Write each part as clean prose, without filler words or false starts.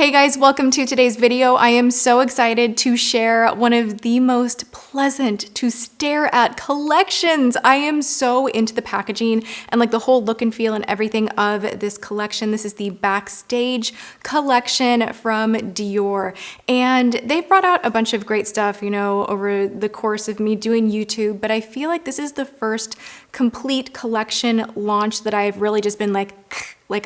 Hey guys, welcome to today's video. I am so excited to share one of the most pleasant to stare at collections. I am so into the packaging and like the whole look and feel and everything of this collection. This is the Backstage collection from Dior. And they've brought out a bunch of great stuff, you know, over the course of me doing YouTube, but I feel like this is the first complete collection launch that I've really just been like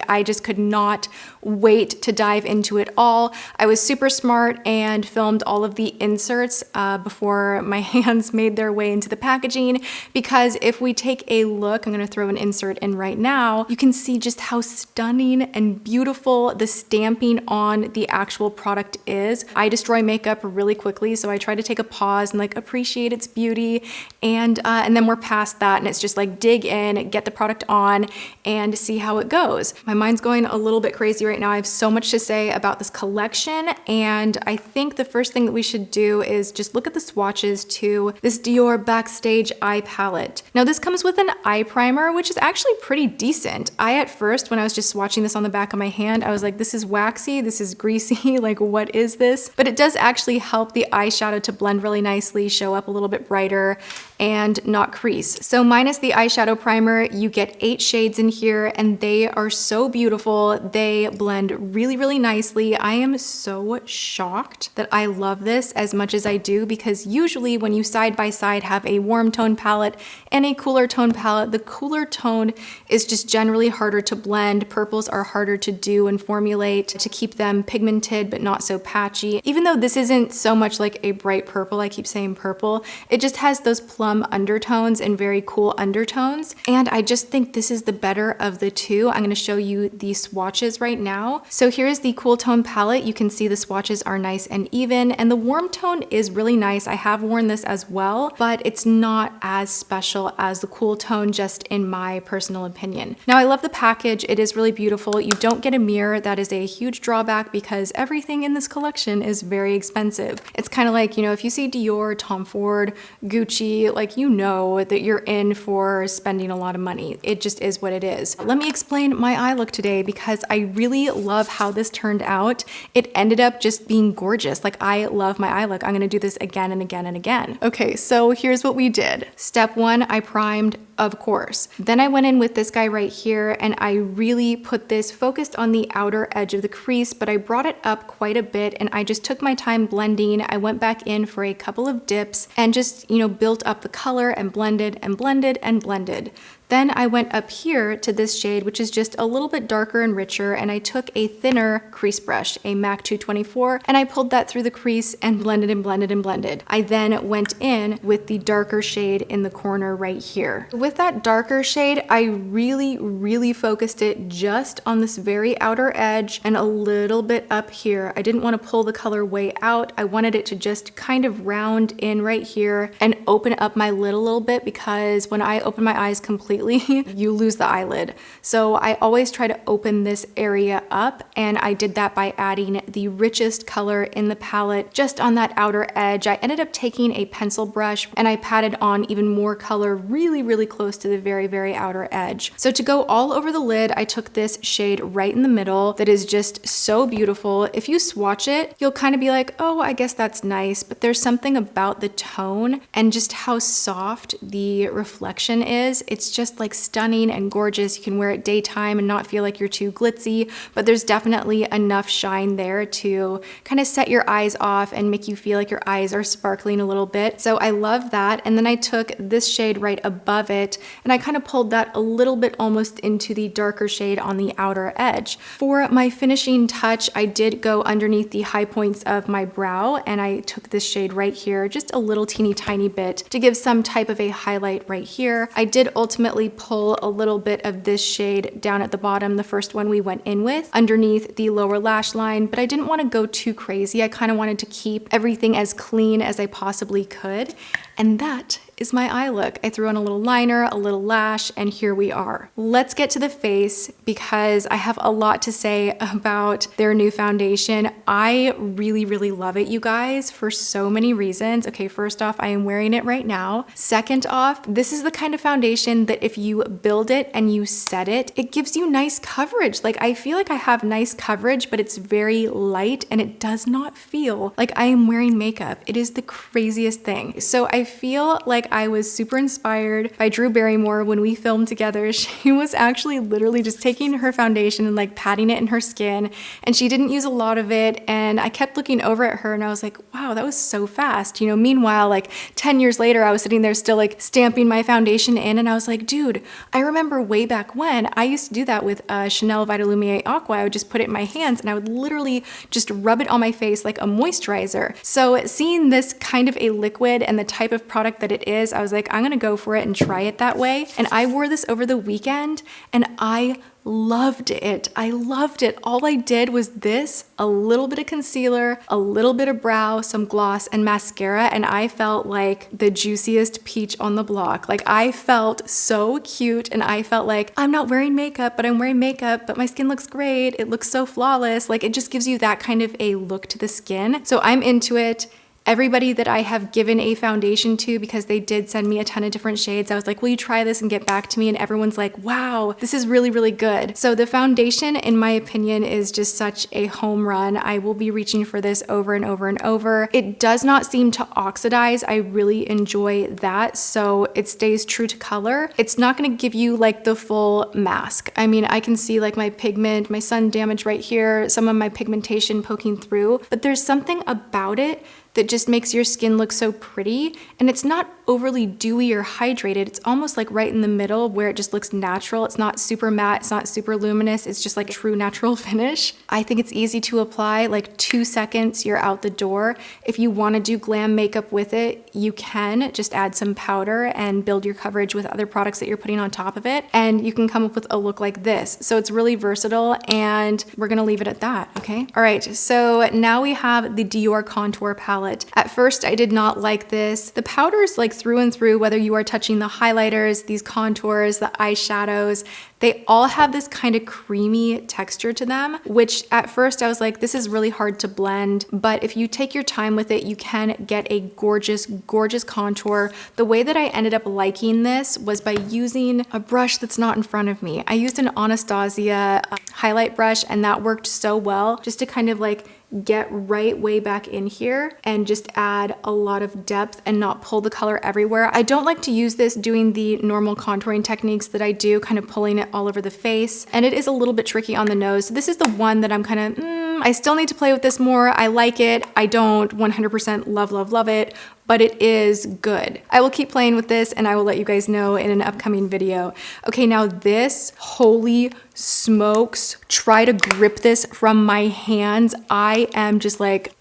I just could not wait to dive into it all. I was super smart and filmed all of the inserts before my hands made their way into the packaging, because if we take a look, I'm gonna throw an insert in right now, you can see just how stunning and beautiful the stamping on the actual product is. I destroy makeup really quickly, so I try to take a pause and like appreciate its beauty, and then we're past that, and it's just like dig in, get the product on, and see how it goes. My mind's going a little bit crazy right now. I have so much to say about this collection, and I think the first thing that we should do is just look at the swatches to this Dior Backstage eye palette. Now this comes with an eye primer, which is actually pretty decent. At first, when I was just swatching this on the back of my hand, I was like, this is waxy, this is greasy, like what is this? But it does actually help the eyeshadow to blend really nicely, show up a little bit brighter, and not crease. So minus the eyeshadow primer, you get 8 shades in here, and they are so beautiful. They blend really, really nicely. I am so shocked that I love this as much as I do, because usually when you side by side have a warm tone palette and a cooler tone palette, the cooler tone is just generally harder to blend. Purples are harder to do and formulate to keep them pigmented but not so patchy. Even though this isn't so much like a bright purple, I keep saying purple, it just has those plum undertones and very cool undertones. And I just think this is the better of the two. I'm going to show you the swatches right now. So here's the cool tone palette. You can see the swatches are nice and even, and the warm tone is really nice. I have worn this as well, but it's not as special as the cool tone, just in my personal opinion. Now I love the package. It is really beautiful. You don't get a mirror. That is a huge drawback because everything in this collection is very expensive. It's kind of like, you know, if you see Dior, Tom Ford, Gucci, like you know that you're in for spending a lot of money. It just is what it is. Let me explain my eye look today, because I really love how this turned out. It ended up just being gorgeous. Like I love my eye look. I'm gonna do this again and again and again. Okay, so here's what we did. Step 1, I primed, of course. Then I went in with this guy right here, and I really put this focused on the outer edge of the crease, but I brought it up quite a bit, and I just took my time blending. I went back in for a couple of dips and just, you know, built up the color and blended and blended and blended. Then I went up here to this shade, which is just a little bit darker and richer, and I took a thinner crease brush, a MAC 224, and I pulled that through the crease and blended and blended and blended. I then went in with the darker shade in the corner right here. With that darker shade, I really focused it just on this very outer edge and a little bit up here. I didn't want to pull the color way out. I wanted it to just kind of round in right here and open up my lid a little bit, because when I open my eyes completely, you lose the eyelid. So I always try to open this area up, and I did that by adding the richest color in the palette just on that outer edge. I ended up taking a pencil brush and I patted on even more color really close to the very outer edge. So to go all over the lid, I took this shade right in the middle that is just so beautiful. If you swatch it, you'll kind of be like, oh, I guess that's nice, but there's something about the tone and just how soft the reflection is. It's just like stunning and gorgeous. You can wear it daytime and not feel like you're too glitzy, but there's definitely enough shine there to kind of set your eyes off and make you feel like your eyes are sparkling a little bit. So I love that. And then I took this shade right above it, and I kind of pulled that a little bit almost into the darker shade on the outer edge. For my finishing touch, I did go underneath the high points of my brow, and I took this shade right here, just a little teeny tiny bit to give some type of a highlight right here. I did ultimately pull a little bit of this shade down at the bottom, the first one we went in with, underneath the lower lash line, but I didn't want to go too crazy. I kind of wanted to keep everything as clean as I possibly could. And that is my eye look. I threw on a little liner, a little lash, and here we are. Let's get to the face because I have a lot to say about their new foundation. I really, really love it, you guys, for so many reasons. Okay, first off, I am wearing it right now. Second off, this is the kind of foundation that if you build it and you set it, it gives you nice coverage. Like I feel like I have nice coverage, but it's very light and it does not feel like I am wearing makeup. It is the craziest thing. So I feel like I was super inspired by Drew Barrymore when we filmed together. She was actually literally just taking her foundation and like patting it in her skin, and she didn't use a lot of it. And I kept looking over at her and I was like, wow, that was so fast. You know, meanwhile, like 10 years later, I was sitting there still like stamping my foundation in, and I was like, dude, I remember way back when I used to do that with Chanel Vitalumiere Aqua. I would just put it in my hands and I would literally just rub it on my face like a moisturizer. So seeing this kind of a liquid and the type of product that it is, I was like, I'm gonna go for it and try it that way. And I wore this over the weekend and I loved it. I loved it. All I did was this, a little bit of concealer, a little bit of brow, some gloss and mascara, and I felt like the juiciest peach on the block. Like I felt so cute and I felt like I'm not wearing makeup, but I'm wearing makeup, but my skin looks great. It looks so flawless. Like it just gives you that kind of a look to the skin. So I'm into it. Everybody that I have given a foundation to, because they did send me a ton of different shades, I was like, will you try this and get back to me? And everyone's like, wow, this is really, really good. So the foundation, in my opinion, is just such a home run. I will be reaching for this over and over and over. It does not seem to oxidize. I really enjoy that. So it stays true to color. It's not gonna give you like the full mask. I mean, I can see like my pigment, my sun damage right here, some of my pigmentation poking through, but there's something about it that just makes your skin look so pretty. And it's not overly dewy or hydrated. It's almost like right in the middle where it just looks natural. It's not super matte, it's not super luminous. It's just like a true natural finish. I think it's easy to apply, like 2 seconds, you're out the door. If you wanna do glam makeup with it, you can just add some powder and build your coverage with other products that you're putting on top of it. And you can come up with a look like this. So it's really versatile and we're gonna leave it at that, okay? All right, so now we have the Dior Contour Palette. At first, I did not like this. The powders, like through and through, whether you are touching the highlighters, these contours, the eyeshadows, they all have this kind of creamy texture to them, which at first I was like, this is really hard to blend. But if you take your time with it, you can get a gorgeous, gorgeous contour. The way that I ended up liking this was by using a brush that's not in front of me. I used an Anastasia highlight brush, and that worked so well just to kind of like get right way back in here and just add a lot of depth and not pull the color everywhere. I don't like to use this doing the normal contouring techniques that I do, kind of pulling it all over the face. And it is a little bit tricky on the nose. So this is the one that I'm kind of, I still need to play with this more. I like it. I don't 100% love it, but it is good. I will keep playing with this and I will let you guys know in an upcoming video. Okay, now this, holy smokes, try to grip this from my hands. I am just like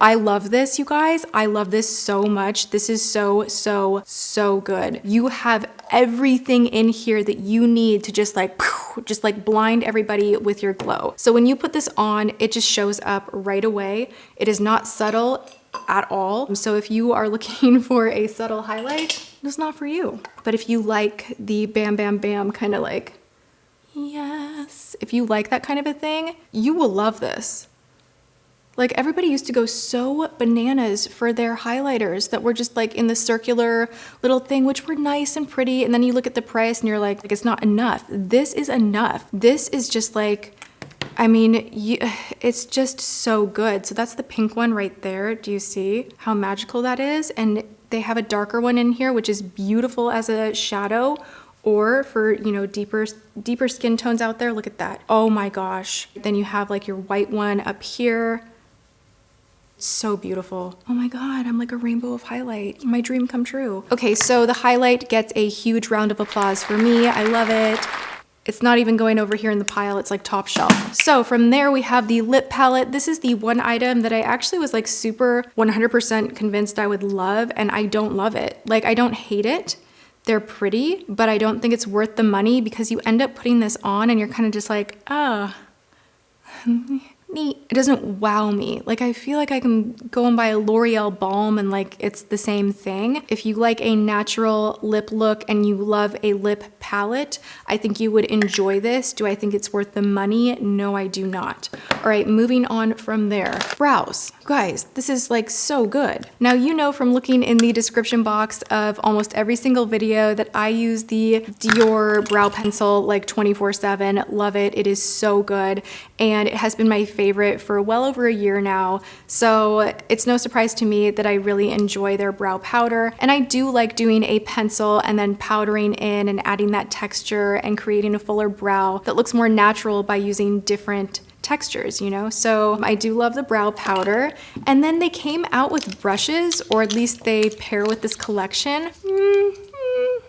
I love this, you guys. I love this so much. This is so good. You have everything in here that you need to just like blind everybody with your glow. So when you put this on, it just shows up right away. It is not subtle at all. So if you are looking for a subtle highlight, it's not for you. But if you like the bam, bam, bam kind of like, yes, if you like that kind of a thing, you will love this. Like everybody used to go so bananas for their highlighters that were just like in the circular little thing, which were nice and pretty. And then you look at the price and you're like it's not enough. This is enough. This is just like, I mean, it's just so good. So that's the pink one right there. Do you see how magical that is? And they have a darker one in here, which is beautiful as a shadow, or for, you know, deeper skin tones out there. Look at that. Oh my gosh. Then you have like your white one up here. So beautiful. Oh my God, I'm like a rainbow of highlight. My dream come true. Okay, so the highlight gets a huge round of applause for me. I love it. It's not even going over here in the pile, it's like top shelf. So from there we have the lip palette. This is the one item that I actually was like super 100% convinced I would love, and I don't love it. Like I don't hate it. They're pretty, but I don't think it's worth the money because you end up putting this on and you're kind of just like, oh, neat. It doesn't wow me. Like, I feel like I can go and buy a L'Oreal balm and like it's the same thing. If you like a natural lip look and you love a lip palette, I think you would enjoy this. Do I think it's worth the money? No, I do not. All right, moving on from there. Brows. Guys, this is like so good. Now, you know from looking in the description box of almost every single video that I use the Dior brow pencil like 24/7. Love it. It is so good. And it has been my favorite for well over a year now. So it's no surprise to me that I really enjoy their brow powder. And I do like doing a pencil and then powdering in and adding that texture and creating a fuller brow that looks more natural by using different textures, you know? So I do love the brow powder. And then they came out with brushes, or at least they pair with this collection.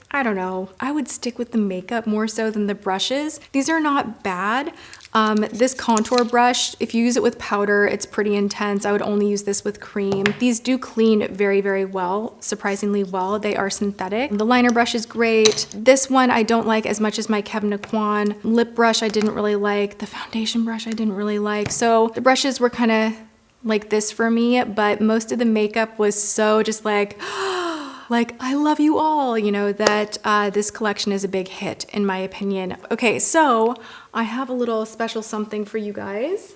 I don't know. I would stick with the makeup more so than the brushes. These are not bad. This contour brush, if you use it with powder, it's pretty intense. I would only use this with cream. These do clean very, very well, surprisingly well. They are synthetic. The liner brush is great. This one I don't like as much as my Kevyn Aucoin. Lip brush I didn't really like. The foundation brush I didn't really like. So the brushes were kind of like this for me, but most of the makeup was so just like, like, I love you all, you know, that this collection is a big hit in my opinion. Okay, so I have a little special something for you guys.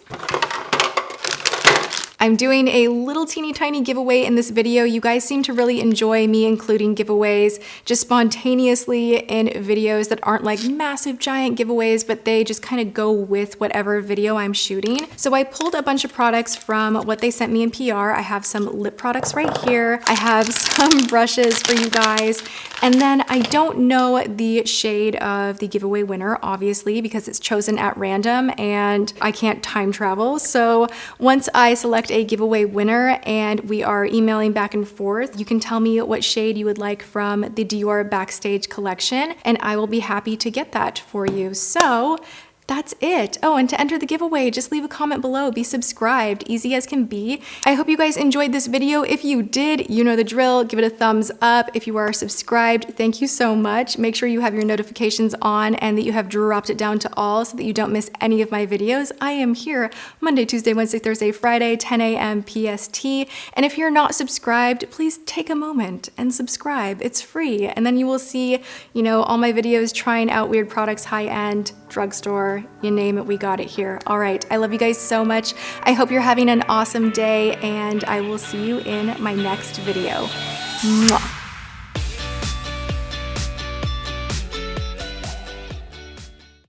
I'm doing a little teeny tiny giveaway in this video. You guys seem to really enjoy me including giveaways just spontaneously in videos that aren't like massive giant giveaways, but they just kind of go with whatever video I'm shooting. So I pulled a bunch of products from what they sent me in PR. I have some lip products right here. I have some brushes for you guys. And then I don't know the shade of the giveaway winner, obviously, because it's chosen at random and I can't time travel. So once I select a giveaway winner and we are emailing back and forth, you can tell me what shade you would like from the Dior Backstage collection, and I will be happy to get that for you. So that's it. Oh, and to enter the giveaway, just leave a comment below, be subscribed, easy as can be. I hope you guys enjoyed this video. If you did, you know the drill, give it a thumbs up. If you are subscribed, thank you so much. Make sure you have your notifications on and that you have dropped it down to all so that you don't miss any of my videos. I am here Monday, Tuesday, Wednesday, Thursday, Friday, 10 a.m. PST. And if you're not subscribed, please take a moment and subscribe. It's free. And then you will see, you know, all my videos trying out weird products, high-end, drugstore, you name it, we got it here. All right, I love you guys so much. I hope you're having an awesome day, and I will see you in my next video. Mwah.